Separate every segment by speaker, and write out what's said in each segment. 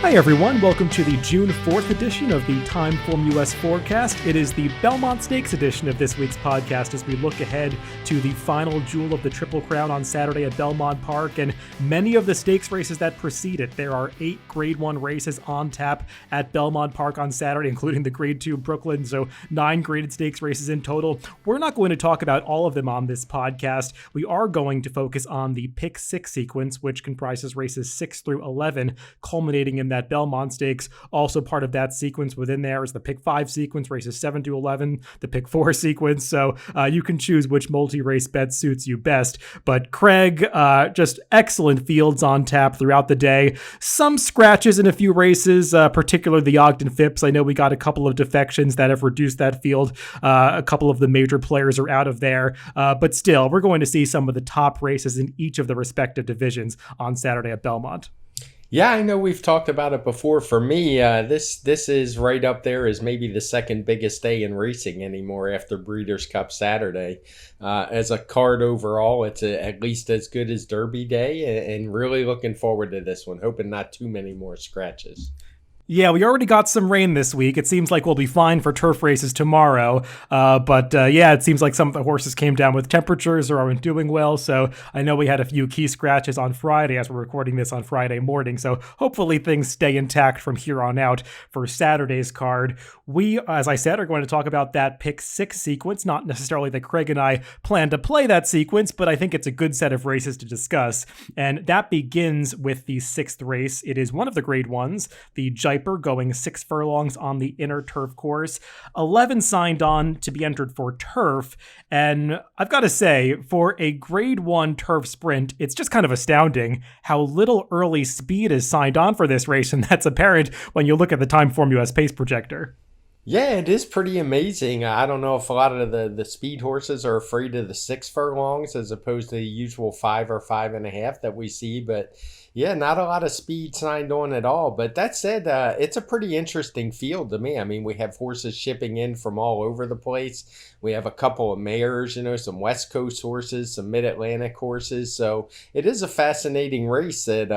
Speaker 1: Hi everyone, welcome to the June 4th edition of the TimeformUS Forecast. It is the Belmont Stakes edition of this week's podcast as we look ahead to the final jewel of the Triple Crown on Saturday at Belmont Park and many of the stakes races that precede it. There are 8 Grade 1 races on tap at Belmont Park on Saturday, including the Grade 2 Brooklyn, so 9 graded stakes races in total. We're not going to talk about all of them on this podcast. We are going to focus on the Pick 6 sequence, which comprises races 6 through 11, culminating in that Belmont Stakes. Also part of that sequence within there is the Pick 5 sequence, races 7 to 11, the Pick 4 sequence. So you can choose which multi-race bet suits you best. But Craig, just excellent fields on tap throughout the day. Some scratches in a few races, particularly the Ogden Phipps. I know we got a couple of defections that have reduced that field. A couple of the major players are out of there. But still, we're going to see some of the top races in each of the respective divisions on Saturday at Belmont.
Speaker 2: Yeah, I know we've talked about it before. For me, this is right up there as maybe the second biggest day in racing anymore after Breeders' Cup Saturday. As a card overall, it's at least as good as Derby Day, and really looking forward to this one, hoping not too many more scratches.
Speaker 1: Yeah, we already got some rain this week. It seems like we'll be fine for turf races tomorrow. But it seems like some of the horses came down with temperatures or aren't doing well. So I know we had a few key scratches on Friday as we're recording this on Friday morning. So hopefully things stay intact from here on out for Saturday's card. We, as I said, are going to talk about that Pick 6 sequence. Not necessarily that Craig and I plan to play that sequence, but I think it's a good set of races to discuss. And that begins with the 6th race. It is one of the Grade 1s, the going 6 furlongs on the inner turf course. 11 signed on to be entered for turf. And I've got to say, for a Grade 1 turf sprint, it's just kind of astounding how little early speed is signed on for this race. And that's apparent when you look at the TimeformUS pace projector.
Speaker 2: Yeah, it is pretty amazing. I don't know if a lot of the speed horses are afraid of the 6 furlongs as opposed to the usual 5 or 5.5 that we see. But yeah, not a lot of speed signed on at all. But that said, it's a pretty interesting field to me. I mean, we have horses shipping in from all over the place. We have a couple of mares, some West Coast horses, some Mid-Atlantic horses. So it is a fascinating race that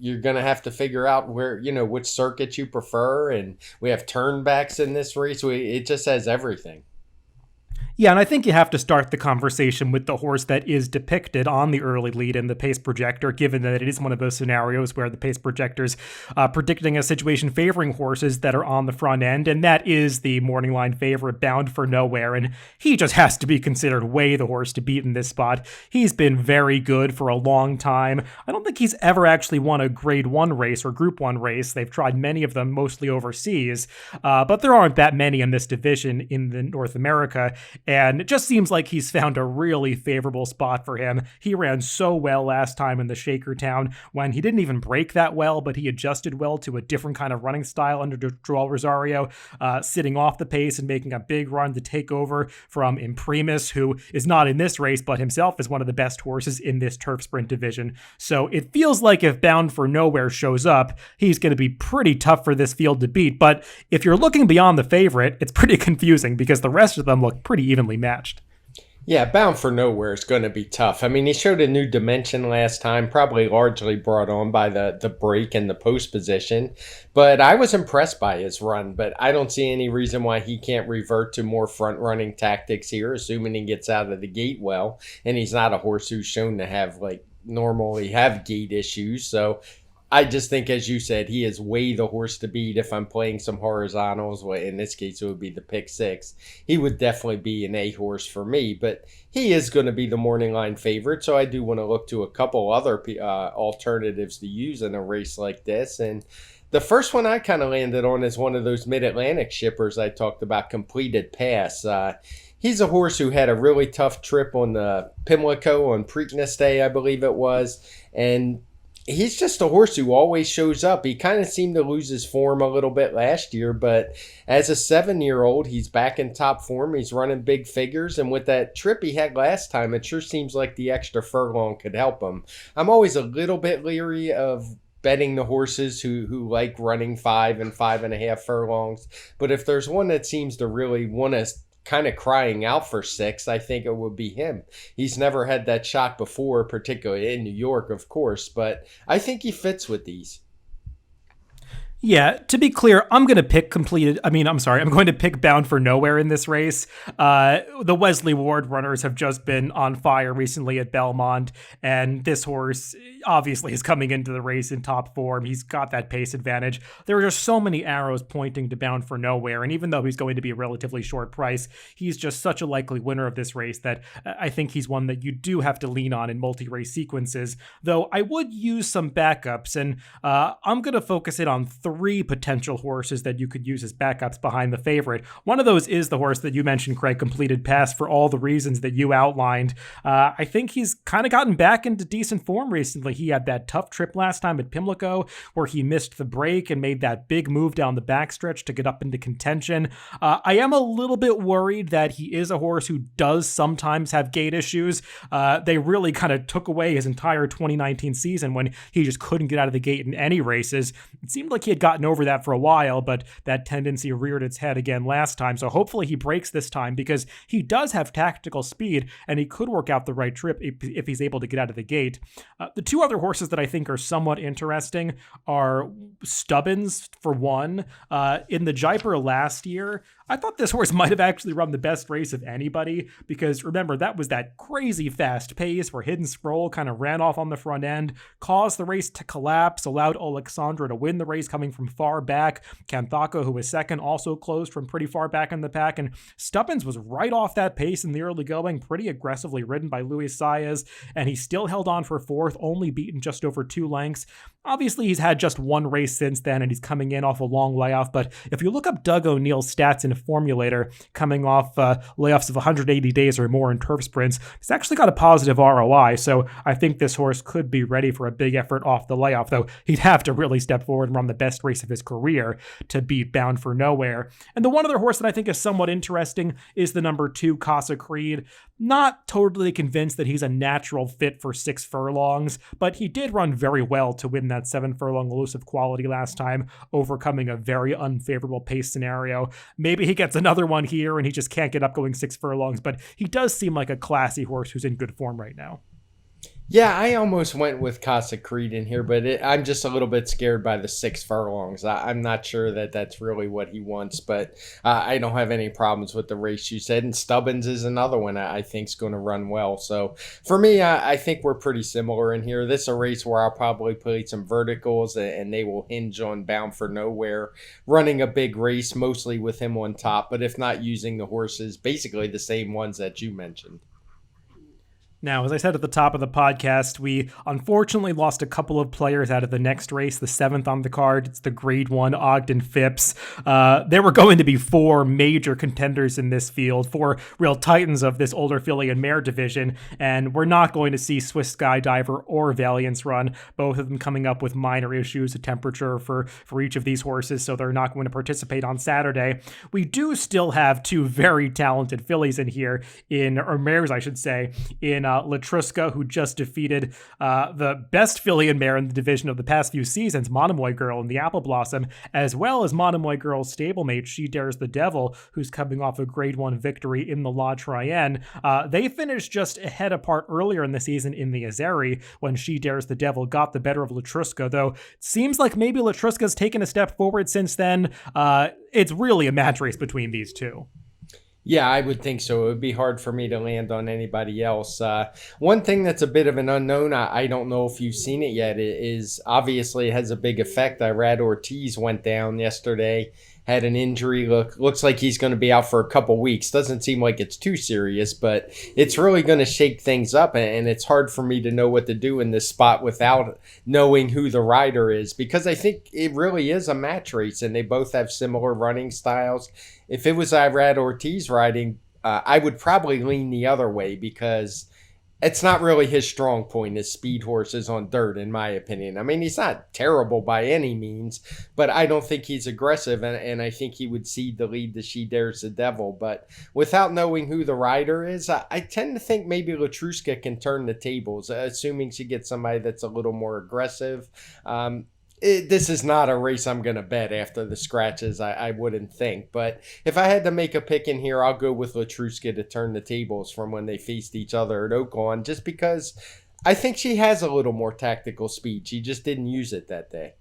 Speaker 2: you're going to have to figure out where, which circuit you prefer. And we have turnbacks in this race. It just has everything.
Speaker 1: Yeah, and I think you have to start the conversation with the horse that is depicted on the early lead in the pace projector, given that it is one of those scenarios where the pace projector's predicting a situation favoring horses that are on the front end, and that is the morning line favorite, Bound for Nowhere, and he just has to be considered way the horse to beat in this spot. He's been very good for a long time. I don't think he's ever actually won a Grade 1 race or Group 1 race. They've tried many of them, mostly overseas, but there aren't that many in this division in the North America. And it just seems like he's found a really favorable spot for him. He ran so well last time in the Shakertown when he didn't even break that well, but he adjusted well to a different kind of running style under Joel Rosario, sitting off the pace and making a big run to take over from Imprimis, who is not in this race, but himself is one of the best horses in this turf sprint division. So it feels like if Bound for Nowhere shows up, he's going to be pretty tough for this field to beat. But if you're looking beyond the favorite, it's pretty confusing because the rest of them look pretty evenly matched.
Speaker 2: Yeah, Bound for Nowhere is going to be tough. I mean, he showed a new dimension last time, probably largely brought on by the break and the post position. But I was impressed by his run, but I don't see any reason why he can't revert to more front-running tactics here, assuming he gets out of the gate well. And he's not a horse who's shown to have, normally have gate issues. So I just think, as you said, he is way the horse to beat if I'm playing some horizontals. Well, in this case, it would be the Pick 6. He would definitely be an A horse for me, but he is going to be the morning line favorite, so I do want to look to a couple other alternatives to use in a race like this. And the first one I kind of landed on is one of those Mid-Atlantic shippers I talked about, Completed Pass. He's a horse who had a really tough trip on the Pimlico on Preakness Day, I believe it was, and he's just a horse who always shows up. He kind of seemed to lose his form a little bit last year, but as a 7-year-old, he's back in top form. He's running big figures, and with that trip he had last time, it sure seems like the extra furlong could help him. I'm always a little bit leery of betting the horses who like running 5 and 5.5 furlongs, but if there's one that seems to really want to kind of crying out for 6, I think it would be him. He's never had that shot before, particularly in New York, of course, but I think he fits with these.
Speaker 1: Yeah, to be clear, I'm going to pick completed. I mean, I'm sorry, I'm going to pick Bound for Nowhere in this race. The Wesley Ward runners have just been on fire recently at Belmont, and this horse obviously is coming into the race in top form. He's got that pace advantage. There are just so many arrows pointing to Bound for Nowhere, and even though he's going to be a relatively short price, he's just such a likely winner of this race that I think he's one that you do have to lean on in multi-race sequences, though I would use some backups, and I'm going to focus it on three potential horses that you could use as backups behind the favorite. One of those is the horse that you mentioned, Craig, Completed Pass, for all the reasons that you outlined. I think he's kind of gotten back into decent form recently. He had that tough trip last time at Pimlico where he missed the break and made that big move down the backstretch to get up into contention. I am a little bit worried that he is a horse who does sometimes have gait issues. They really kind of took away his entire 2019 season when he just couldn't get out of the gate in any races. It seemed like he had gotten over that for a while, but that tendency reared its head again last time. So hopefully he breaks this time because he does have tactical speed and he could work out the right trip if he's able to get out of the gate. The two other horses that I think are somewhat interesting are Stubbins, for one. In the Jaipur last year, I thought this horse might have actually run the best race of anybody because remember, that was that crazy fast pace where Hidden Scroll kind of ran off on the front end, caused the race to collapse, allowed Alexandra to win the race coming from far back. Kanthaka, who was second, also closed from pretty far back in the pack, and Stubbins was right off that pace in the early going, pretty aggressively ridden by Luis Saez, and he still held on for fourth, only beaten just over 2 lengths. Obviously, he's had just one race since then, and he's coming in off a long layoff. But if you look up Doug O'Neill's stats in a formulator, coming off layoffs of 180 days or more in turf sprints, he's actually got a positive ROI. So I think this horse could be ready for a big effort off the layoff, though he'd have to really step forward and run the best race of his career to beat Bound for Nowhere. And the one other horse that I think is somewhat interesting is the number 2, Casa Creed. Not totally convinced that he's a natural fit for 6 furlongs, but he did run very well to win that 7 furlong elusive quality last time, overcoming a very unfavorable pace scenario. Maybe he gets another one here and he just can't get up going 6 furlongs, but he does seem like a classy horse who's in good form right now.
Speaker 2: Yeah, I almost went with Casa Creed in here, but I'm just a little bit scared by the 6 furlongs. I'm not sure that that's really what he wants, but I don't have any problems with the race you said. And Stubbins is another one I think is going to run well. So for me, I think we're pretty similar in here. This is a race where I'll probably play some verticals, and they will hinge on Bound for Nowhere running a big race, mostly with him on top, but if not, using the horses, basically the same ones that you mentioned.
Speaker 1: Now, as I said at the top of the podcast, we unfortunately lost a couple of players out of the next race, the 7th on the card. It's the Grade 1 Ogden Phipps. There were going to be 4 major contenders in this field, 4 real titans of this older filly and mare division, and we're not going to see Swiss Skydiver or Valiance run, both of them coming up with minor issues, a temperature for each of these horses, so they're not going to participate on Saturday. We do still have 2 very talented fillies in here, or mares, I should say, in Latruska, who just defeated the best filly and mare in the division of the past few seasons, Monomoy Girl in the Apple Blossom, as well as Monomoy Girl's stablemate, She Dares the Devil, who's coming off a Grade 1 victory in the La Trienne. They finished just a head apart earlier in the season in the Azeri when She Dares the Devil got the better of Latruska, though it seems like maybe Latruska's taken a step forward since then. It's really a match race between these two.
Speaker 2: Yeah, I would think so. It would be hard for me to land on anybody else. One thing that's a bit of an unknown, I don't know if you've seen it yet, is obviously it has a big effect. Irad Ortiz went down yesterday, had an injury. Looks like he's going to be out for a couple weeks. Doesn't seem like it's too serious, but it's really going to shake things up, and it's hard for me to know what to do in this spot without knowing who the rider is, because I think it really is a match race, and they both have similar running styles. If it was Irad Ortiz riding, I would probably lean the other way because it's not really his strong point is speed horses on dirt, in my opinion. I mean, he's not terrible by any means, but I don't think he's aggressive, and I think he would cede the lead to She Dares the Devil. But without knowing who the rider is, I tend to think maybe Latruska can turn the tables, assuming she gets somebody that's a little more aggressive. This is not a race I'm going to bet after the scratches, I wouldn't think. But if I had to make a pick in here, I'll go with Latruska to turn the tables from when they faced each other at Oaklawn, just because I think she has a little more tactical speed. She just didn't use it that day.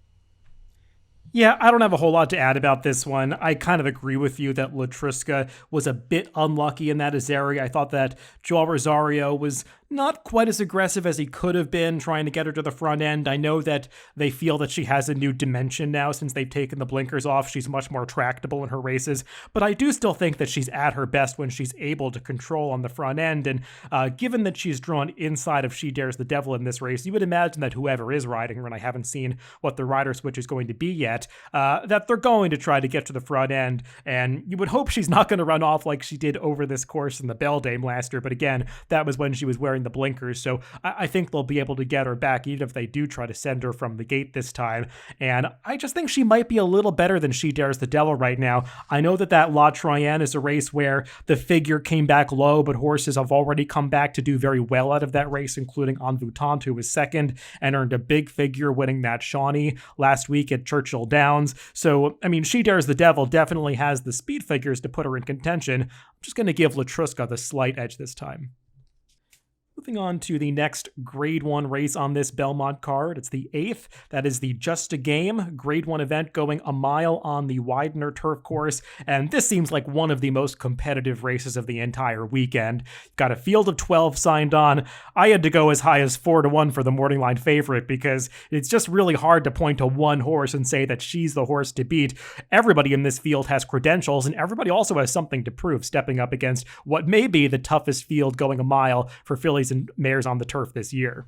Speaker 1: Yeah, I don't have a whole lot to add about this one. I kind of agree with you that Latruska was a bit unlucky in that area. I thought that Joel Rosario was not quite as aggressive as he could have been trying to get her to the front end. I know that they feel that she has a new dimension now since they've taken the blinkers off. She's much more tractable in her races, but I do still think that she's at her best when she's able to control on the front end. And given that she's drawn inside of She Dares the Devil in this race, you would imagine that whoever is riding her, and I haven't seen what the rider switch is going to be yet, that they're going to try to get to the front end. And you would hope she's not going to run off like she did over this course in the Beldame last year. But again, that was when she was wearing the blinkers. So I think they'll be able to get her back, even if they do try to send her from the gate this time. And I just think she might be a little better than She Dares the Devil right now. I know that La Troyenne is a race where the figure came back low, but horses have already come back to do very well out of that race, including Envoûtante, who was second and earned a big figure winning that Shawnee last week at Churchill Downs. So, I mean, She Dares the Devil definitely has the speed figures to put her in contention. I'm just going to give Latruska the slight edge this time. Moving on to the next Grade 1 race on this Belmont card. It's the 8th. That is the Just a Game Grade 1 event going a mile on the Widener turf course. And this seems like one of the most competitive races of the entire weekend. Got a field of 12 signed on. I had to go as high as 4-1 for the morning line favorite because it's just really hard to point to one horse and say that she's the horse to beat. Everybody in this field has credentials, and everybody also has something to prove, stepping up against what may be the toughest field going a mile for fillies and mares on the turf this year.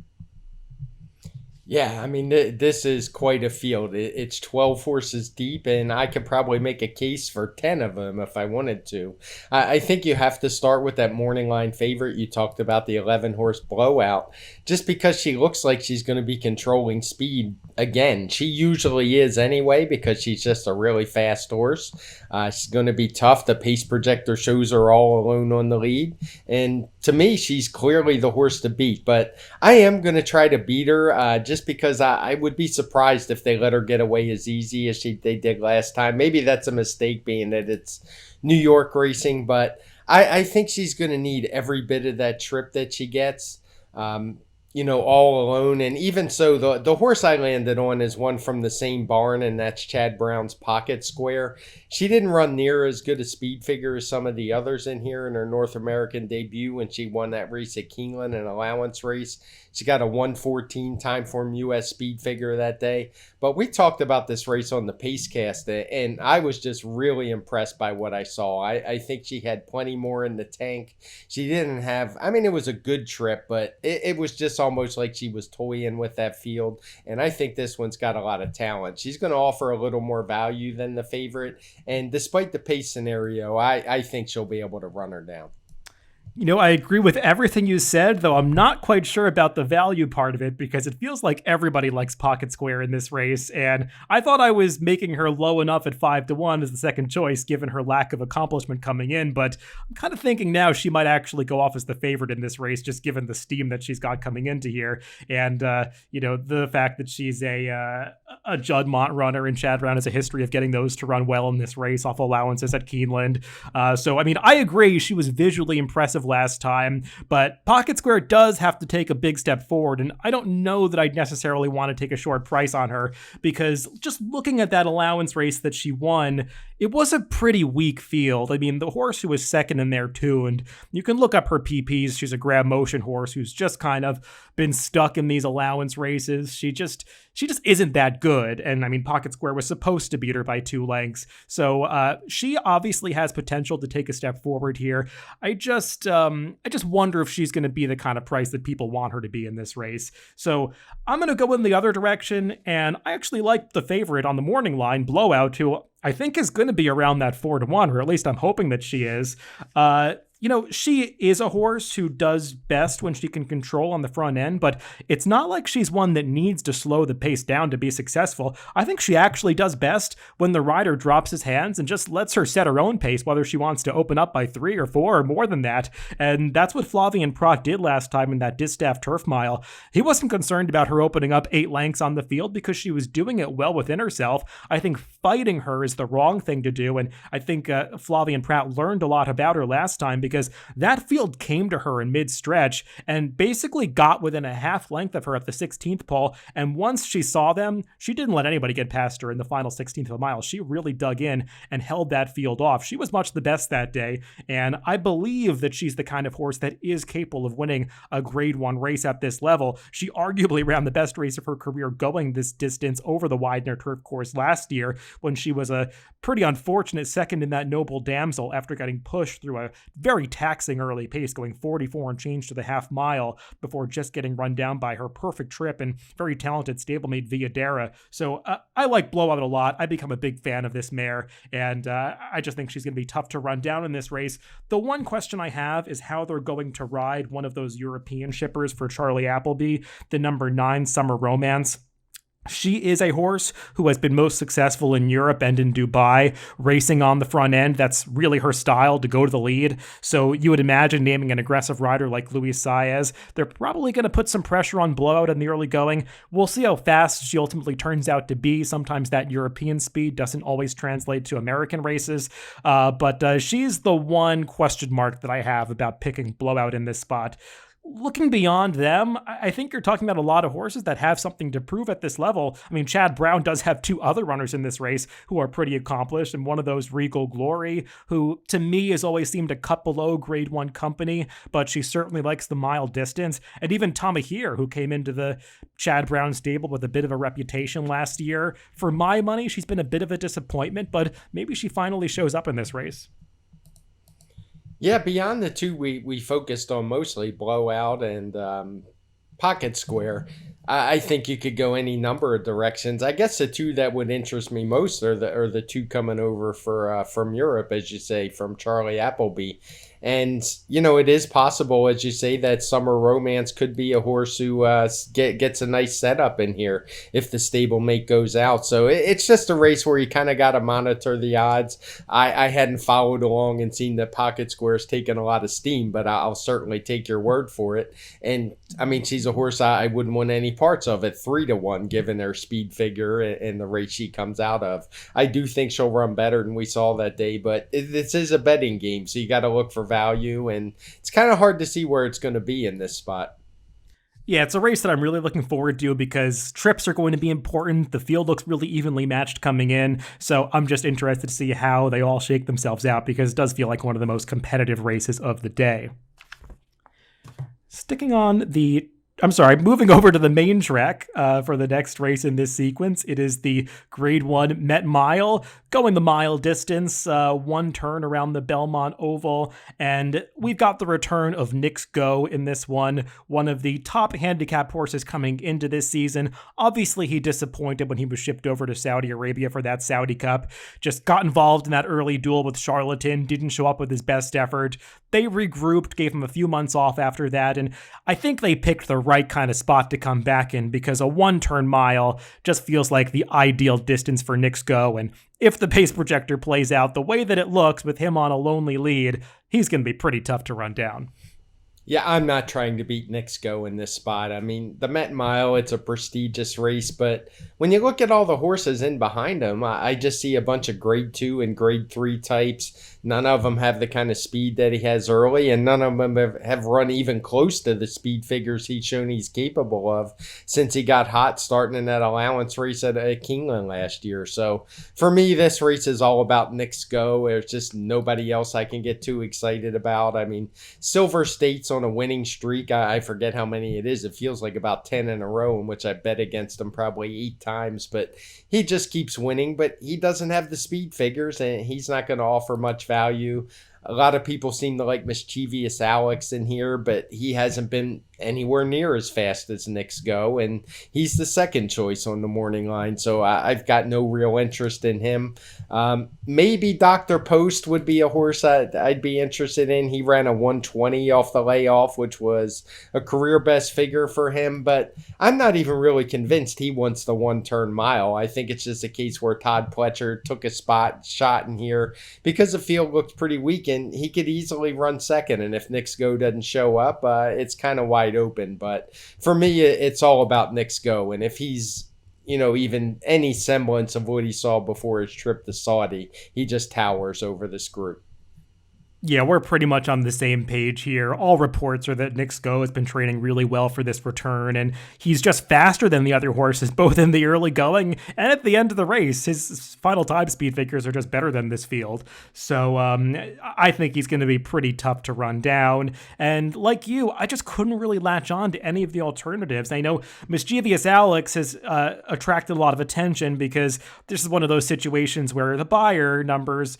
Speaker 2: Yeah, I mean, this is quite a field. It's 12 horses deep, and I could probably make a case for 10 of them if I wanted to. I think you have to start with that morning line favorite. You talked about the 11-horse Blowout, just because she looks like she's going to be controlling speed again. She usually is anyway, because she's just a really fast horse. She's going to be tough. The pace projector shows her all alone on the lead, and to me, she's clearly the horse to beat. But I am going to try to beat her, just because I would be surprised if they let her get away as easy as they did last time. Maybe that's a mistake, being that it's New York racing, but I think she's going to need every bit of that trip that she gets. All alone. And even so, the horse I landed on is one from the same barn, and that's Chad Brown's Pocket Square. She didn't run near as good a speed figure as some of the others in here in her North American debut when she won that race at Keeneland, an allowance race. She got a 1:14 TimeformUS speed figure that day. But we talked about this race on the Pacecast, and I was just really impressed by what I saw. I think she had plenty more in the tank. She didn't have, it was a good trip, but it was just almost like she was toying with that field. And I think this one's got a lot of talent. She's going to offer a little more value than the favorite. And despite the pace scenario, I think she'll be able to run her down.
Speaker 1: I agree with everything you said, though I'm not quite sure about the value part of it, because it feels like everybody likes Pocket Square in this race, and I thought I was making her low enough at 5-1 as the second choice, given her lack of accomplishment coming in, but I'm kind of thinking now she might actually go off as the favorite in this race, just given the steam that she's got coming into here, and, the fact that she's a Juddmonte runner, and Chad Brown has a history of getting those to run well in this race off allowances at Keeneland. I agree, she was visually impressive last time, but Pocket Square does have to take a big step forward, and I don't know that I'd necessarily want to take a short price on her, because just looking at that allowance race that she won, it was a pretty weak field. The horse who was second in there too, and you can look up her PPs. She's a grab motion horse who's just kind of been stuck in these allowance races. She just isn't that good, and Pocket Square was supposed to beat her by 2 lengths, so she obviously has potential to take a step forward here. I just wonder if she's going to be the kind of price that people want her to be in this race. So I'm going to go in the other direction, and I actually like the favorite on the morning line, Blowout, who I think is going to be around that 4-1, or at least I'm hoping that she is. She is a horse who does best when she can control on the front end, but it's not like she's one that needs to slow the pace down to be successful. I think she actually does best when the rider drops his hands and just lets her set her own pace, whether she wants to open up by 3 or 4 or more than that. And that's what Flavien Prat did last time in that Distaff Turf Mile. He wasn't concerned about her opening up 8 lengths on the field because she was doing it well within herself. I think fighting her is the wrong thing to do, and I think Flavien Prat learned a lot about her last time, because because that field came to her in mid-stretch and basically got within a half length of her at the 16th pole. And once she saw them, she didn't let anybody get past her in the final 16th of a mile. She really dug in and held that field off. She was much the best that day, and I believe that she's the kind of horse that is capable of winning a Grade 1 race at this level. She arguably ran the best race of her career going this distance over the Widener Turf Course last year when she was a pretty unfortunate second in that Noble Damsel after getting pushed through a very taxing early pace, going 44 and change to the half mile before just getting run down by her perfect trip and very talented stablemate Villadera. So I like Blowout a lot. I become a big fan of this mare, and I just think she's going to be tough to run down in this race. The one question I have is how they're going to ride one of those European shippers for Charlie Appleby, the number 9 Summer Romance. She is a horse who has been most successful in Europe and in Dubai, racing on the front end. That's really her style, to go to the lead. So you would imagine naming an aggressive rider like Luis Saez, they're probably going to put some pressure on Blowout in the early going. We'll see how fast she ultimately turns out to be. Sometimes that European speed doesn't always translate to American races. But she's the one question mark that I have about picking Blowout in this spot. Looking beyond them, I think you're talking about a lot of horses that have something to prove at this level. I mean, Chad Brown does have 2 other runners in this race who are pretty accomplished, and one of those, Regal Glory, who to me has always seemed a cut below Grade 1 company, but she certainly likes the mile distance. And even Tamahir, who came into the Chad Brown stable with a bit of a reputation last year. For my money, she's been a bit of a disappointment, but maybe she finally shows up in this race.
Speaker 2: Yeah, beyond the 2 we focused on mostly, Blowout and Pocket Square, I think you could go any number of directions. I guess the 2 that would interest me most are the 2 coming over from Europe, as you say, from Charlie Appleby. And, it is possible, as you say, that Summer Romance could be a horse who gets a nice setup in here if the stablemate goes out. So it's just a race where you kind of got to monitor the odds. I hadn't followed along and seen that Pocket Square's taken a lot of steam, but I'll certainly take your word for it. And, I mean, she's a horse I wouldn't want any parts of at 3-1, given her speed figure and the race she comes out of. I do think she'll run better than we saw that day, but this is a betting game, so you got to look for value, and it's kind of hard to see where it's going to be in this spot.
Speaker 1: Yeah, it's a race that I'm really looking forward to because trips are going to be important. The field looks really evenly matched coming in, so I'm just interested to see how they all shake themselves out because it does feel like one of the most competitive races of the day. Moving over to the main track for the next race in this sequence. It is the Grade 1 Met Mile, going the mile distance, 1 turn around the Belmont Oval, and we've got the return of Knicks Go in this one of the top handicap horses coming into this season. Obviously, he disappointed when he was shipped over to Saudi Arabia for that Saudi Cup, just got involved in that early duel with Charlatan, didn't show up with his best effort. They regrouped, gave him a few months off after that, and I think they picked the right kind of spot to come back in because a 1-turn mile just feels like the ideal distance for Knicks Go, and if the pace projector plays out the way that it looks with him on a lonely lead, he's going to be pretty tough to run down.
Speaker 2: Yeah, I'm not trying to beat Knicks Go in this spot. I mean, the Met Mile, it's a prestigious race, but when you look at all the horses in behind him, I just see a bunch of Grade 2 and Grade 3 types. None of them have the kind of speed that he has early, and none of them have run even close to the speed figures he's shown he's capable of since he got hot starting in that allowance race at Keeneland last year. So for me, this race is all about Knicks Go. There's just nobody else I can get too excited about. I mean, Silver State's on a winning streak. I forget how many it is. It feels like about 10 in a row, in which I bet against him probably 8 times, but he just keeps winning, but he doesn't have the speed figures, and he's not going to offer much value. A lot of people seem to like Mischievous Alex in here, but he hasn't been anywhere near as fast as Knicks Go, and he's the second choice on the morning line, so I've got no real interest in him. Maybe Dr. Post would be a horse I'd be interested in. He ran a 120 off the layoff, which was a career best figure for him, but I'm not even really convinced he wants the 1-turn mile. I think it's just a case where Todd Pletcher took a shot in here because the field looked pretty weak, and he could easily run second, and if Knicks Go doesn't show up, it's kind of wide open. But for me, it's all about Knicks Go, and if he's even any semblance of what he saw before his trip to Saudi, he just towers over this group.
Speaker 1: Yeah, we're pretty much on the same page here. All reports are that Nix Go has been training really well for this return, and he's just faster than the other horses, both in the early going and at the end of the race. His final time speed figures are just better than this field. So I think he's going to be pretty tough to run down. And like you, I just couldn't really latch on to any of the alternatives. I know Mischievous Alex has attracted a lot of attention because this is one of those situations where the buyer numbers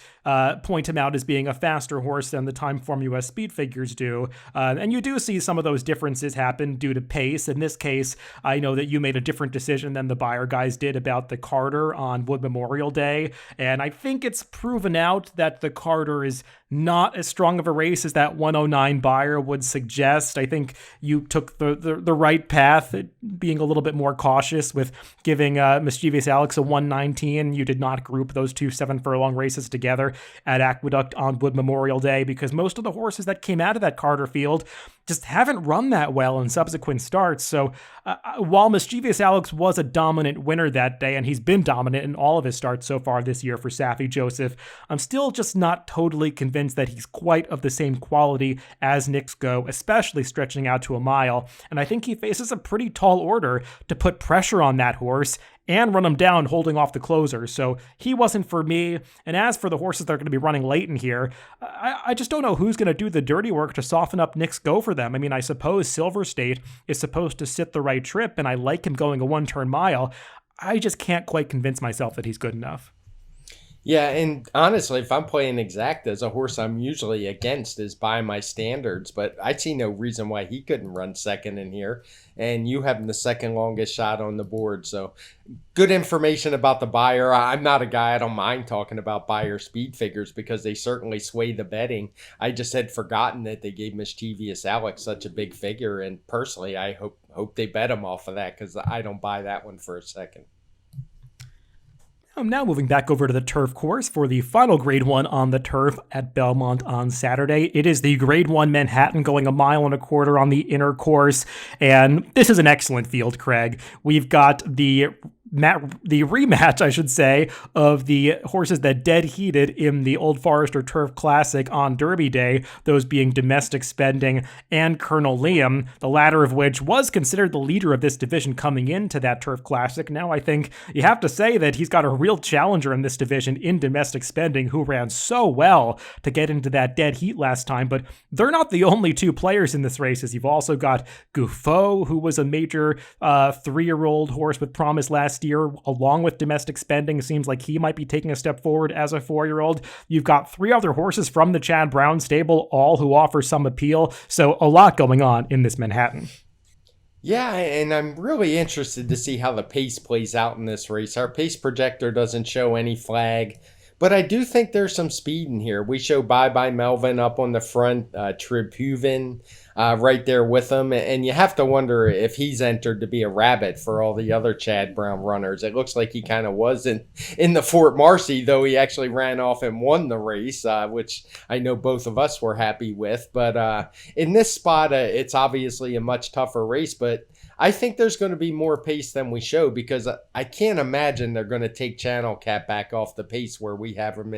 Speaker 1: point him out as being a faster horse than the TimeformUS speed figures do. And you do see some of those differences happen due to pace. In this case, I know that you made a different decision than the buyer guys did about the Carter on Wood Memorial Day. And I think it's proven out that the Carter is not as strong of a race as that 109 buyer would suggest. I think you took the right path, being a little bit more cautious with giving Mischievous Alex a 119. You did not group those two 7 furlong races together at Aqueduct on Wood Memorial Day because most of the horses that came out of that Carter field just haven't run that well in subsequent starts. So while Mischievous Alex was a dominant winner that day, and he's been dominant in all of his starts so far this year for Saffie Joseph, I'm still just not totally convinced that he's quite of the same quality as Nix Go, especially stretching out to a mile. And I think he faces a pretty tall order to put pressure on that horse and run him down holding off the closer. So he wasn't for me. And as for the horses that are going to be running late in here, I just don't know who's going to do the dirty work to soften up Nix Go for them. I mean, I suppose Silver State is supposed to sit the right trip, and I like him going a one-turn mile. I just can't quite convince myself that he's good enough.
Speaker 2: Yeah, and honestly, if I'm playing exactas, a horse I'm usually against is by my standards, but I see no reason why he couldn't run second in here, and you have the second longest shot on the board. So good information about the buyer. I'm not a guy, I don't mind talking about buyer speed figures because they certainly sway the betting. I just had forgotten that they gave Mischievous Alex such a big figure, and personally, I hope they bet him off of that because I don't buy that one for a second.
Speaker 1: I'm now moving back over to the turf course for the final Grade 1 on the turf at Belmont on Saturday. It is the Grade 1 Manhattan going 1.25 miles on the inner course, and this is an excellent field, Craig. We've got the rematch, I should say, of the horses that dead heated in the Old Forester Turf Classic on Derby Day, those being Domestic Spending and Colonel Liam, the latter of which was considered the leader of this division coming into that Turf Classic. Now I think you have to say that he's got a real challenger in this division in Domestic Spending, who ran so well to get into that dead heat last time, but they're not the only two players in this race, as you've also got Gouffo, who was a major 3-year-old horse with promise last year, along with Domestic Spending. Seems like he might be taking a step forward as a 4-year-old. You've got 3 other horses from the Chad Brown stable, all who offer some appeal. So a lot going on in this Manhattan.
Speaker 2: Yeah, and I'm really interested to see how the pace plays out in this race. Our pace projector doesn't show any flag, but I do think there's some speed in here. We show Bye Bye Melvin up on the front, Tribhuven right there with him, and you have to wonder if he's entered to be a rabbit for all the other Chad Brown runners. It looks like he kind of was in the Fort Marcy, though he actually ran off and won the race, which I know both of us were happy with. But in this spot, it's obviously a much tougher race, but I think there's going to be more pace than we show because I can't imagine they're going to take Channel Cat back off the pace where we have him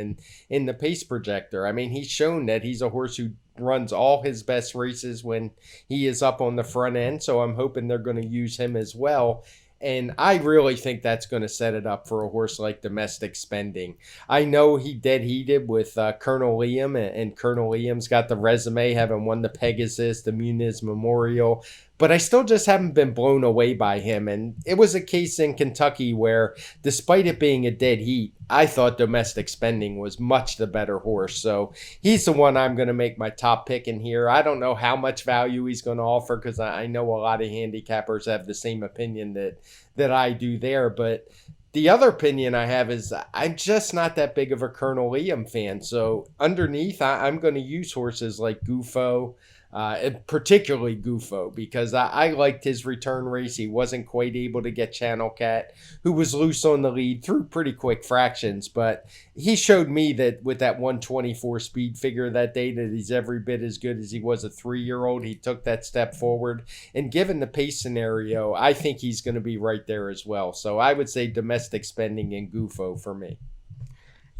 Speaker 2: in the pace projector. I mean, he's shown that he's a horse who runs all his best races when he is up on the front end, so I'm hoping they're going to use him as well. And I really think that's going to set it up for a horse like Domestic Spending. I know he dead heated with Colonel Liam, and Colonel Liam's got the resume, having won the Pegasus, the Muniz Memorial, but I still just haven't been blown away by him. And it was a case in Kentucky where, despite it being a dead heat, I thought Domestic Spending was much the better horse. So he's the one I'm going to make my top pick in here. I don't know how much value he's going to offer because I know a lot of handicappers have the same opinion that I do there. But the other opinion I have is I'm just not that big of a Colonel Liam fan. So underneath, I'm going to use horses like Gouffo, and particularly Gouffo, because I liked his return race. He wasn't quite able to get Channel Cat, who was loose on the lead through pretty quick fractions, but he showed me that with that 124 speed figure that day that he's every bit as good as he was a 3-year-old. He took that step forward, and given the pace scenario, I think he's going to be right there as well. So I would say Domestic Spending and Gouffo for me.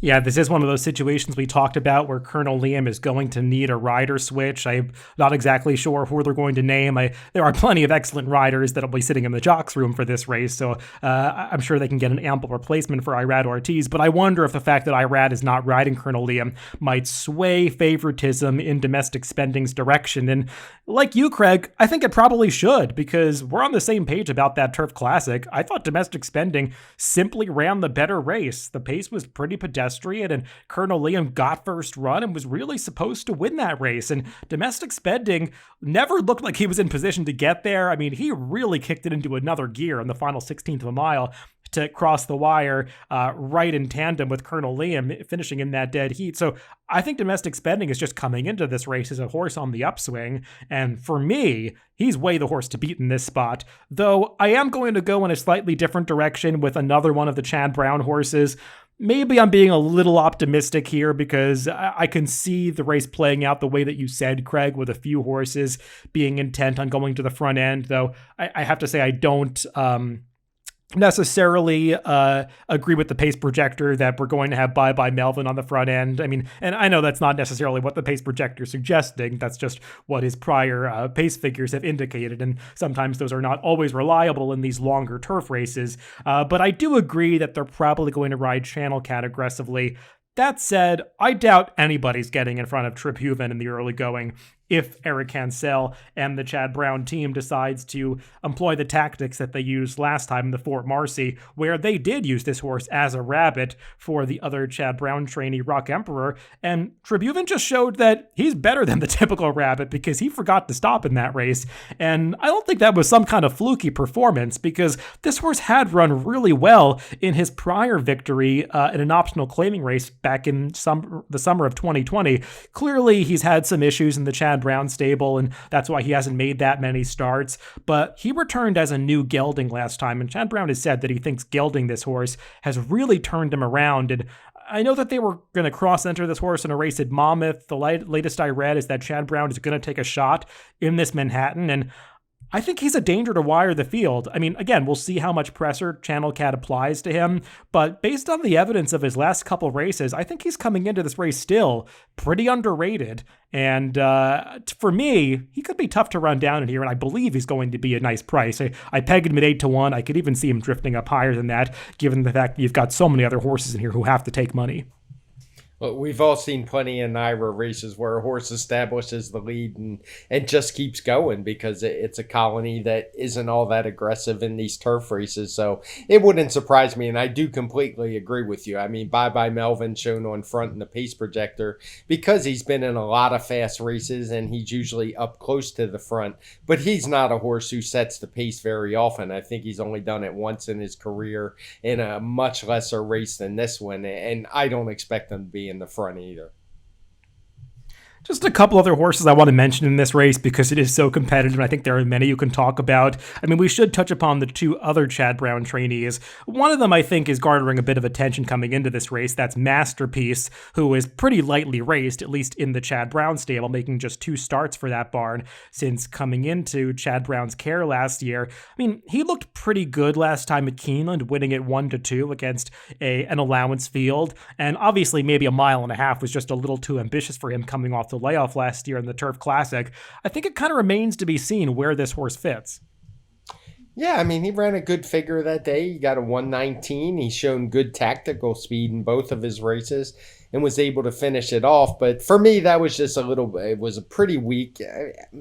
Speaker 1: Yeah, this is one of those situations we talked about where Colonel Liam is going to need a rider switch. I'm not exactly sure who they're going to name. There are plenty of excellent riders that'll be sitting in the jocks room for this race, so I'm sure they can get an ample replacement for Irad Ortiz, but I wonder if the fact that Irad is not riding Colonel Liam might sway favoritism in domestic spending's direction. And like you, Craig, I think it probably should, because we're on the same page about that Turf Classic. I thought domestic spending simply ran the better race. The pace was pretty pedestrian, and Colonel Liam got first run and was really supposed to win that race. And domestic spending never looked like he was in position to get there. I mean, he really kicked it into another gear in the final 16th of a mile to cross the wire right in tandem with Colonel Liam, finishing in that dead heat. So I think domestic spending is just coming into this race as a horse on the upswing. And for me, he's way the horse to beat in this spot. Though I am going to go in a slightly different direction with another one of the Chad Brown horses. Maybe I'm being a little optimistic here because I can see the race playing out the way that you said, Craig, with a few horses being intent on going to the front end, though I have to say I don't necessarily agree with the pace projector that we're going to have Bye Bye Melvin on the front end. I mean, and I know that's not necessarily what the pace projector is suggesting. That's just what his prior pace figures have indicated, and sometimes those are not always reliable in these longer turf races. But I do agree that they're probably going to ride Channel Cat aggressively. That said, I doubt anybody's getting in front of Trip Huven in the early going if Eric Cancel and the Chad Brown team decides to employ the tactics that they used last time in the Fort Marcy, where they did use this horse as a rabbit for the other Chad Brown trainee, Rock Emperor. And Tribhuvan just showed that he's better than the typical rabbit because he forgot to stop in that race. And I don't think that was some kind of fluky performance, because this horse had run really well in his prior victory in an optional claiming race back in the summer of 2020. Clearly, he's had some issues in the Chad Brown stable, and that's why he hasn't made that many starts. But he returned as a new gelding last time, and Chad Brown has said that he thinks gelding this horse has really turned him around. And I know that they were going to cross-enter this horse in a race at Monmouth. The latest I read is that Chad Brown is going to take a shot in this Manhattan, and I think he's a danger to wire the field. I mean, again, we'll see how much pressure Channel Cat applies to him, but based on the evidence of his last couple races, I think he's coming into this race still pretty underrated. And for me, he could be tough to run down in here, and I believe he's going to be a nice price. I pegged him at 8-1. I could even see him drifting up higher than that, given the fact that you've got so many other horses in here who have to take money.
Speaker 2: Well, we've all seen plenty of NYRA races where a horse establishes the lead and just keeps going because it's a colony that isn't all that aggressive in these turf races. So it wouldn't surprise me, and I do completely agree with you. I mean, Bye Bye Melvin shown on front in the pace projector because he's been in a lot of fast races and he's usually up close to the front. But he's not a horse who sets the pace very often. I think he's only done it once in his career in a much lesser race than this one, and I don't expect him to be in the front either.
Speaker 1: Just a couple other horses I want to mention in this race because it is so competitive, and I think there are many you can talk about. I mean, we should touch upon the two other Chad Brown trainees. One of them, I think, is garnering a bit of attention coming into this race. That's Masterpiece, who is pretty lightly raced, at least in the Chad Brown stable, making just 2 starts for that barn since coming into Chad Brown's care last year. I mean, he looked pretty good last time at Keeneland, winning it 1-2 against an allowance field, and obviously maybe a mile and a half was just a little too ambitious for him coming off the layoff last year in the Turf Classic. I think it kind of remains to be seen where this horse fits.
Speaker 2: Yeah, I mean, he ran a good figure that day. He got a 119. He's shown good tactical speed in both of his races and was able to finish it off. But for me, that was just it was a pretty weak,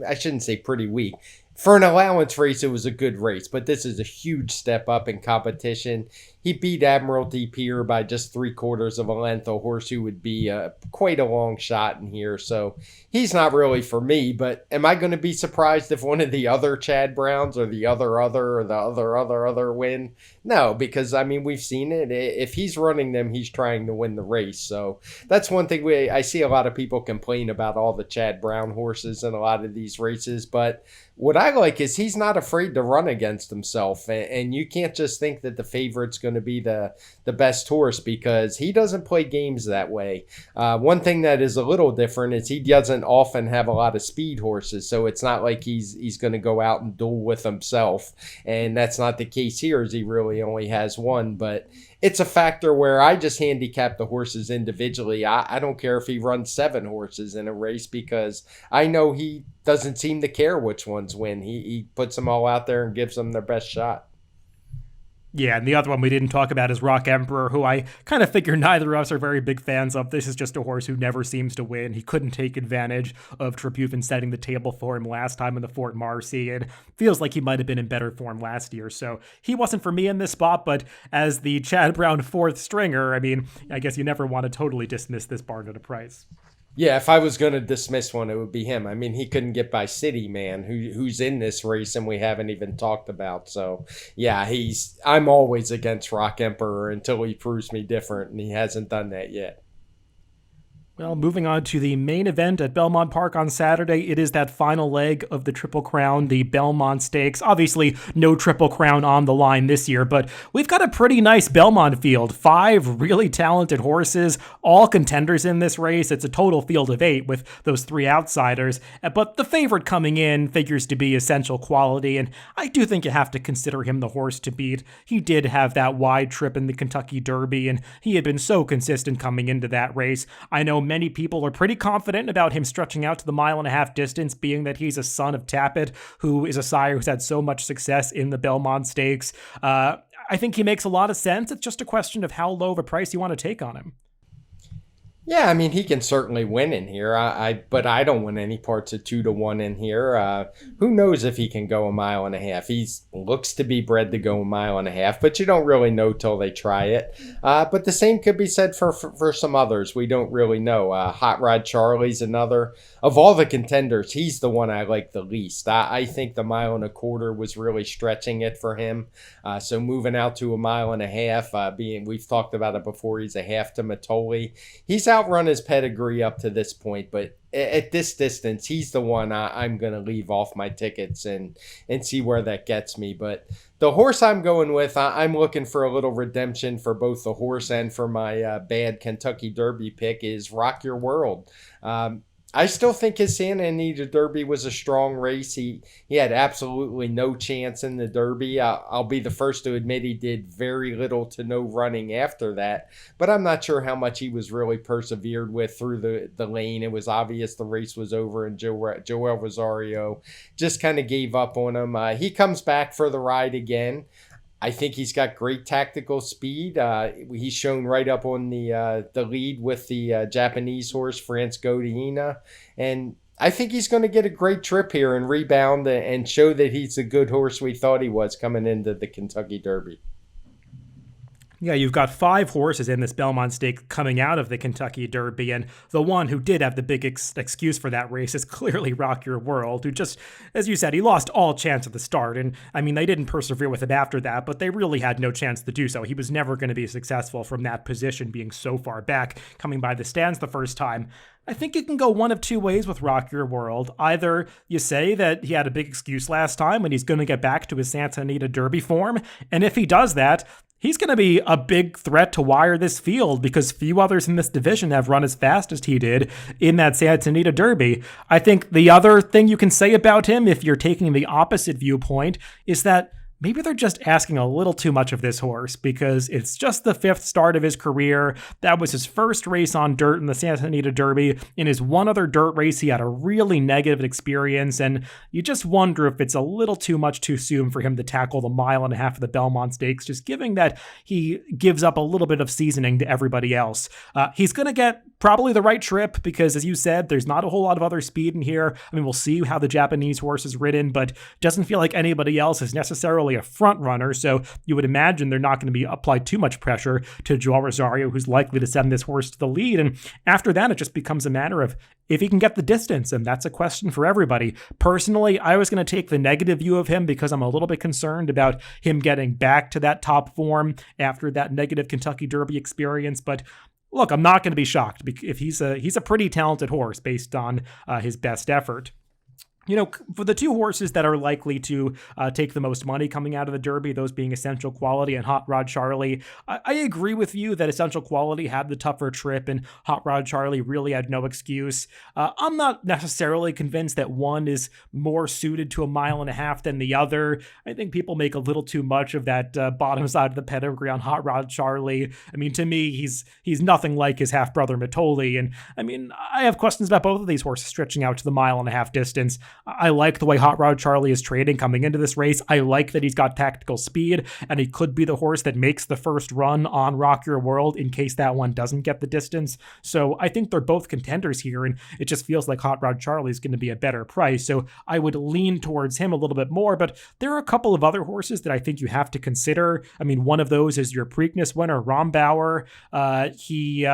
Speaker 2: I shouldn't say pretty weak. For an allowance race, it was a good race, but this is a huge step up in competition. He beat Admiralty Pier by just 3/4 of a length, a horse who would be quite a long shot in here. So he's not really for me, but am I going to be surprised if one of the other Chad Browns or the other win? No, because, I mean, we've seen it. If he's running them, he's trying to win the race. So that's one thing I see a lot of people complain about all the Chad Brown horses in a lot of these races, but what I like is he's not afraid to run against himself, and you can't just think that the favorite's going to be the best horse, because he doesn't play games that way. One thing that is a little different is he doesn't often have a lot of speed horses, so it's not like he's going to go out and duel with himself, and that's not the case here, as he really only has one. But it's a factor where I just handicap the horses individually. I don't care if he runs 7 horses in a race, because I know he doesn't seem to care which ones win. He puts them all out there and gives them their best shot.
Speaker 1: Yeah, and the other one we didn't talk about is Rock Emperor, who I kind of figure neither of us are very big fans of. This is just a horse who never seems to win. He couldn't take advantage of Tribhuvan setting the table for him last time in the Fort Marcy, and feels like he might have been in better form last year. So he wasn't for me in this spot, but as the Chad Brown 4th stringer, I mean, I guess you never want to totally dismiss this barn at a price.
Speaker 2: Yeah, if I was going to dismiss one, it would be him. I mean, he couldn't get by City Man, who's in this race and we haven't even talked about. So, yeah, I'm always against Rock Emperor until he proves me different, and he hasn't done that yet.
Speaker 1: Well, moving on to the main event at Belmont Park on Saturday, it is that final leg of the Triple Crown, the Belmont Stakes. Obviously, no Triple Crown on the line this year, but we've got a pretty nice Belmont field. 5 really talented horses, all contenders in this race. It's a total field of 8 with those 3 outsiders, but the favorite coming in figures to be Essential Quality, and I do think you have to consider him the horse to beat. He did have that wide trip in the Kentucky Derby, and he had been so consistent coming into that race. I know many people are pretty confident about him stretching out to the 1.5-mile distance, being that he's a son of Tappet, who is a sire who's had so much success in the Belmont Stakes. I think he makes a lot of sense. It's just a question of how low of a price you want to take on him.
Speaker 2: Yeah, I mean, he can certainly win in here. But I don't want any parts of 2-1 in here. Who knows if he can go 1.5 miles? He looks to be bred to go 1.5 miles, but you don't really know till they try it. But the same could be said for some others. We don't really know. Hot Rod Charlie's another. Of all the contenders, he's the one I like the least. I think the 1.25 miles was really stretching it for him. So moving out to 1.5 miles, we've talked about it before, he's a half to Matoli. He's outrun his pedigree up to this point, but at this distance, he's the one I'm going to leave off my tickets and see where that gets me. But the horse I'm going with, I'm looking for a little redemption for both the horse and for my bad Kentucky Derby pick, is Rock Your World. I still think his Santa Anita Derby was a strong race. He had absolutely no chance in the Derby. I'll be the first to admit he did very little to no running after that, but I'm not sure how much he was really persevered with through the lane. It was obvious the race was over, and Joel Rosario just kind of gave up on him. He comes back for the ride again. I think he's got great tactical speed. He's shown right up on the lead with the Japanese horse, France Godiena. And I think he's going to get a great trip here and rebound and show that he's a good horse we thought he was coming into the Kentucky Derby.
Speaker 1: Yeah, you've got 5 horses in this Belmont Stake coming out of the Kentucky Derby, and the one who did have the big excuse for that race is clearly Rock Your World, who just, as you said, he lost all chance at the start, and I mean, they didn't persevere with him after that, but they really had no chance to do so. He was never going to be successful from that position, being so far back, coming by the stands the first time. I think you can go one of 2 ways with Rock Your World. Either you say that he had a big excuse last time and he's going to get back to his Santa Anita Derby form, and if he does that, he's going to be a big threat to wire this field, because few others in this division have run as fast as he did in that Santa Anita Derby. I think the other thing you can say about him, if you're taking the opposite viewpoint, is that maybe they're just asking a little too much of this horse, because it's just the 5th start of his career. That was his first race on dirt in the Santa Anita Derby. In his one other dirt race, he had a really negative experience, and you just wonder if it's a little too much too soon for him to tackle the 1.5 miles of the Belmont Stakes, just giving that he gives up a little bit of seasoning to everybody else. He's going to get probably the right trip, because, as you said, there's not a whole lot of other speed in here. I mean, we'll see how the Japanese horse is ridden, but doesn't feel like anybody else is necessarily a front runner, so you would imagine they're not going to be applied too much pressure to Joel Rosario, who's likely to send this horse to the lead. And after that, it just becomes a matter of if he can get the distance, and that's a question for everybody. Personally, I was going to take the negative view of him, because I'm a little bit concerned about him getting back to that top form after that negative Kentucky Derby experience, but look, I'm not going to be shocked if he's a pretty talented horse based on his best effort. For the two horses that are likely to take the most money coming out of the Derby, those being Essential Quality and Hot Rod Charlie, I agree with you that Essential Quality had the tougher trip and Hot Rod Charlie really had no excuse. I'm not necessarily convinced that one is more suited to a mile and a half than the other. I think people make a little too much of that bottom side of the pedigree on Hot Rod Charlie. I mean, to me, he's nothing like his half brother Mitoli. And I mean, I have questions about both of these horses stretching out to the mile and a half distance. I like the way Hot Rod Charlie is trading coming into this race. I like that he's got tactical speed, and he could be the horse that makes the first run on Rock Your World in case that one doesn't get the distance. So I think they're both contenders here, and it just feels like Hot Rod Charlie is going to be a better price. So I would lean towards him a little bit more, but there are a couple of other horses that I think you have to consider. I mean, one of those is your Preakness winner, Rombauer. He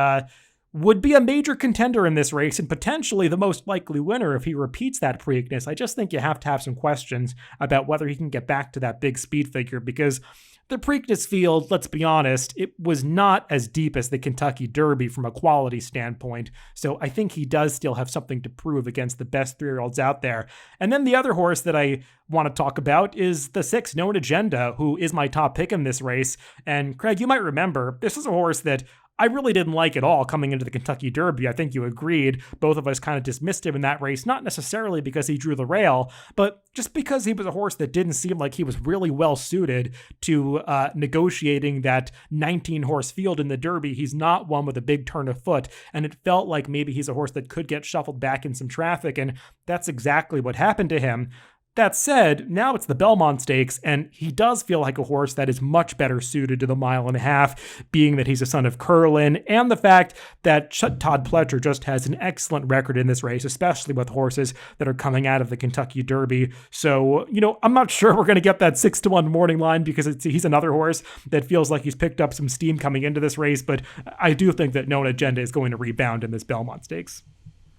Speaker 1: would be a major contender in this race and potentially the most likely winner if he repeats that Preakness. I just think you have to have some questions about whether he can get back to that big speed figure, because the Preakness field, let's be honest, it was not as deep as the Kentucky Derby from a quality standpoint. So I think he does still have something to prove against the best 3-year-olds out there. And then the other horse that I want to talk about is the 6 Known Agenda, who is my top pick in this race. And Craig, you might remember, this is a horse that I really didn't like at all coming into the Kentucky Derby. I think you agreed. Both of us kind of dismissed him in that race, not necessarily because he drew the rail, but just because he was a horse that didn't seem like he was really well suited to negotiating that 19-horse field in the Derby. He's not one with a big turn of foot, and it felt like maybe he's a horse that could get shuffled back in some traffic, and that's exactly what happened to him. That said, now it's the Belmont Stakes, and he does feel like a horse that is much better suited to the mile and a half, being that he's a son of Curlin, and the fact that Todd Pletcher just has an excellent record in this race, especially with horses that are coming out of the Kentucky Derby. So, I'm not sure we're going to get that 6-1 morning line because he's another horse that feels like he's picked up some steam coming into this race, but I do think that Known Agenda is going to rebound in this Belmont Stakes.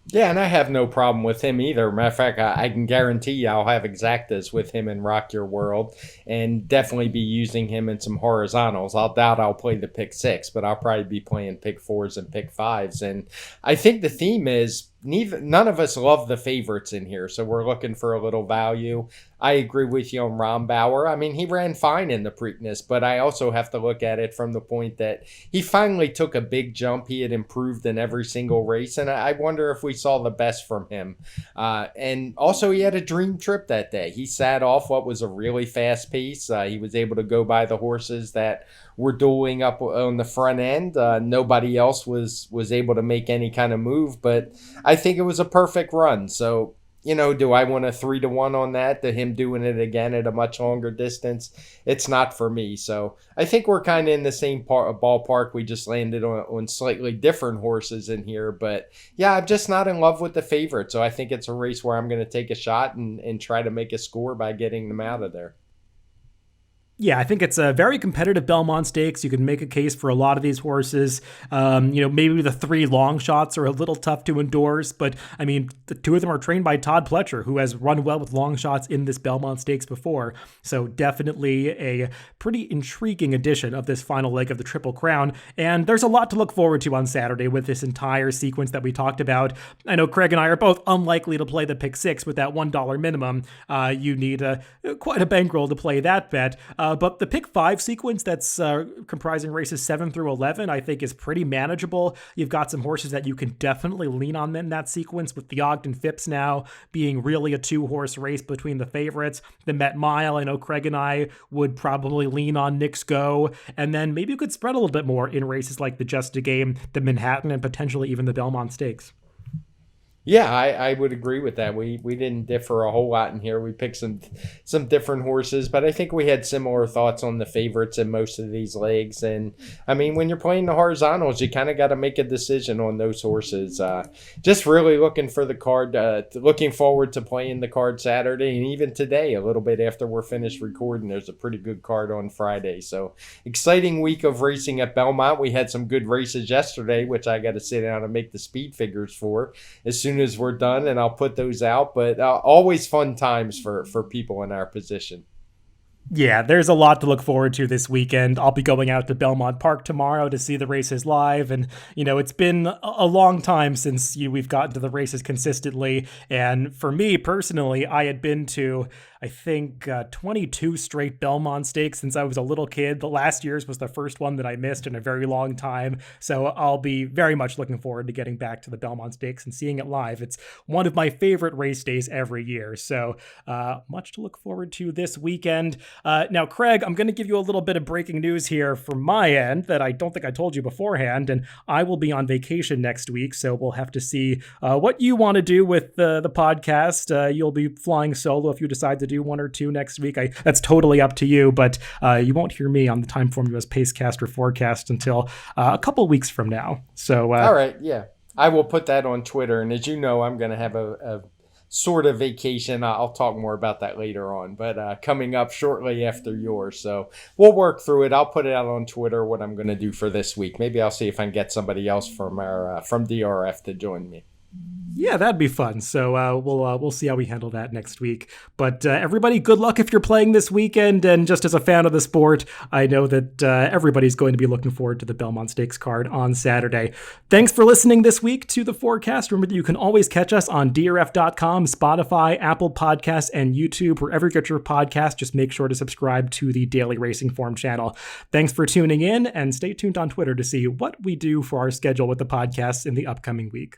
Speaker 2: Yeah, and I have no problem with him either. Matter of fact, I can guarantee you I'll have exactas with him in Rock Your World and definitely be using him in some horizontals. I'll doubt I'll play the pick 6, but I'll probably be playing pick 4s and pick 5s. And I think the theme is none of us love the favorites in here, so we're looking for a little value. I agree with you on Rombauer. I mean, he ran fine in the Preakness, but I also have to look at it from the point that he finally took a big jump. He had improved in every single race, and I wonder if we saw the best from him. And also, he had a dream trip that day. He sat off what was a really fast pace. He was able to go by the horses that were dueling up on the front end. Nobody else was able to make any kind of move, but I think it was a perfect run. So, do I want a 3-1 on that, to him doing it again at a much longer distance? It's not for me. So I think we're kind of in the same ballpark. We just landed on slightly different horses in here. But yeah, I'm just not in love with the favorite. So I think it's a race where I'm going to take a shot and try to make a score by getting them out of there.
Speaker 1: Yeah, I think it's a very competitive Belmont Stakes. You can make a case for a lot of these horses. Maybe the 3 long shots are a little tough to endorse, but I mean, the 2 of them are trained by Todd Pletcher, who has run well with long shots in this Belmont Stakes before. So definitely a pretty intriguing edition of this final leg of the Triple Crown. And there's a lot to look forward to on Saturday with this entire sequence that we talked about. I know Craig and I are both unlikely to play the pick 6 with that $1 minimum. You need quite a bankroll to play that bet. But the pick 5 sequence that's comprising races 7 through 11, I think is pretty manageable. You've got some horses that you can definitely lean on in that sequence, with the Ogden Phipps now being really a 2-horse race between the favorites. The Met Mile, I know Craig and I would probably lean on Knicks Go. And then maybe you could spread a little bit more in races like the Just a Game, the Manhattan, and potentially even the Belmont Stakes.
Speaker 2: Yeah, I would agree with that. We didn't differ a whole lot in here. We picked some different horses, but I think we had similar thoughts on the favorites in most of these legs. And I mean, when you're playing the horizontals, you kind of got to make a decision on those horses. Just really looking for the card, looking forward to playing the card Saturday, and even today, a little bit after we're finished recording, there's a pretty good card on Friday. So exciting week of racing at Belmont. We had some good races yesterday, which I got to sit down and make the speed figures for as soon as we're done, and I'll put those out. But always fun times for people in our position.
Speaker 1: Yeah, there's a lot to look forward to this weekend. I'll be going out to Belmont Park tomorrow to see the races live. And, it's been a long time since we've gotten to the races consistently. And for me personally, I had been to, I think, 22 straight Belmont Stakes since I was a little kid. The last year's was the first one that I missed in a very long time. So I'll be very much looking forward to getting back to the Belmont Stakes and seeing it live. It's one of my favorite race days every year. So much to look forward to this weekend. Now, Craig, I'm going to give you a little bit of breaking news here from my end that I don't think I told you beforehand, and I will be on vacation next week, so we'll have to see what you want to do with the podcast. You'll be flying solo if you decide to do one or two next week. That's totally up to you, but you won't hear me on the TimeformUS Pacecast or Forecast until a couple weeks from now. So,
Speaker 2: all right, yeah. I will put that on Twitter, and as you know, I'm going to have a sort of vacation. I'll talk more about that later on, but coming up shortly after yours. So we'll work through it. I'll put it out on Twitter what I'm going to do for this week. Maybe I'll see if I can get somebody else from from DRF to join me.
Speaker 1: Yeah, that'd be fun. So we'll see how we handle that next week. But everybody, good luck if you're playing this weekend. And just as a fan of the sport, I know that everybody's going to be looking forward to the Belmont Stakes card on Saturday. Thanks for listening this week to the Forecast. Remember that you can always catch us on DRF.com, Spotify, Apple Podcasts, and YouTube. Wherever you get your podcast, just make sure to subscribe to the Daily Racing Form channel. Thanks for tuning in, and stay tuned on Twitter to see what we do for our schedule with the podcasts in the upcoming week.